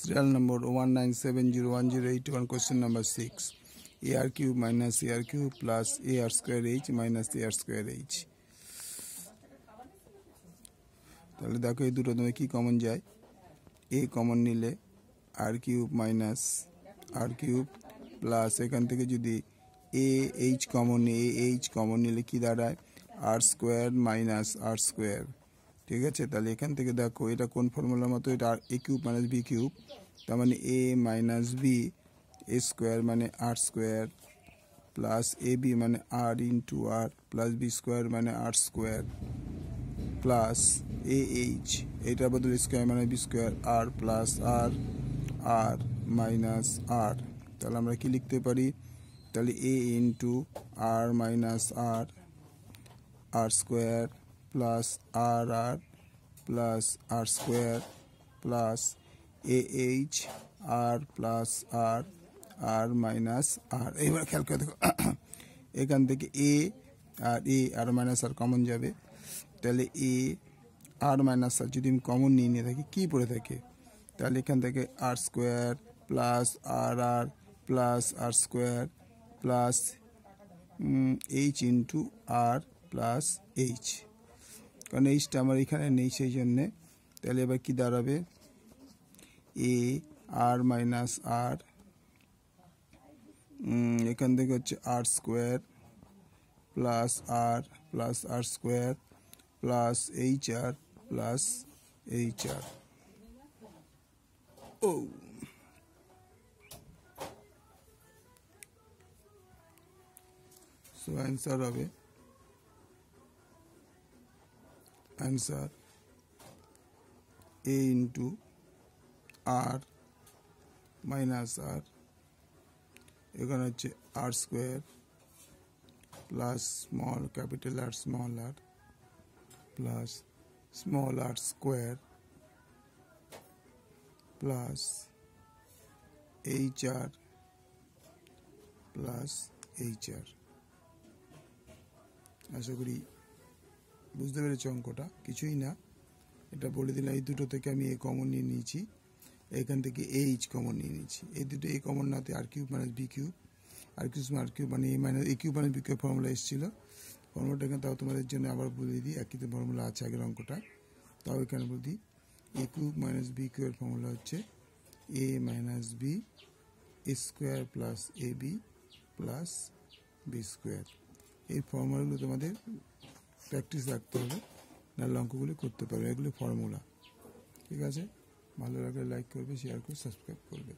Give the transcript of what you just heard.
Serial number 19701081, question number 6. AR cube minus AR cube plus AR square H minus AR square H. তাহলে দেখো এই দুটো তুমি কি কমন যায়, a কমন নিলে r cube minus r cube plus এখান থেকে যদি a h কমন নিই, a h কমন নিলে কি দাঁড়ায় r square minus r square. ঠিক আছে, তাহলে এখান থেকে দেখো এটা কোন ফর্মুলার মতো, এটা a cube minus b cube, তার মানে a minus b a square মানে r স্কয়ার প্লাস ab মানে r into r plus b square মানে r স্কয়ার প্লাস AH এটা বদলে স্কয়ার মানে B square r plus r r minus r. তাহলে আমরা কি লিখতে পারি, তাহলে a into R minus r r square plus r r plus R square plus AH r plus r r minus আর। এইবার খেয়াল করে দেখো এখান থেকে a r minus r common যাবে, তাহলে এ আর মাইনাস আর যদি আমি কমন নিয়ে থাকি কী পড়ে থাকে, তাহলে এখান থেকে আর square plus r r plus আর স্কোয়ার প্লাস এইচ ইন্টু আর প্লাস এইচ, কারণ এইচটা আমার এখানে নেই সেই জন্যে। তাহলে এবার কী দাঁড়াবে, এ আর মাইনাস আর এখান থেকে হচ্ছে আর স্কোয়ার প্লাস আর square plus H R plus H R. ও সো অ্যান্সার হবে A into R minus R, এখানে হচ্ছে R square plus small capital R small R plus small R square plus H R plus H R. আশা করি বুঝতে পেরেছি অঙ্কটা, কিছুই না, এটা বলে দিলাম। এই দুটো থেকে আমি এ কমন নিয়ে নিয়েছি, এখান থেকে এইচ কমন নিয়ে নিয়েছি, এই দুটো এ কমন নাতে R cube minus B cube, R cube মানে A cube minus B cube formula এসেছিলো। ফর্মুলাটা এখানে তাও তোমাদের জন্য আবার বলে দিই, একই তো ফর্মুলা আছে আগের অঙ্কটা, তাও এখানে বলে দিই। এ কিউব মাইনাস বি কিউবের ফর্মুলা হচ্ছে এ minus B square plus A B plus B square. এই ফর্মুলাগুলো তোমাদের প্র্যাকটিস রাখতে হবে, নাহলে অঙ্কগুলি করতে পারবে, এগুলো ফর্মুলা। ঠিক আছে, ভালো লাগলে লাইক করবে, শেয়ার করবে, সাবস্ক্রাইব করবে।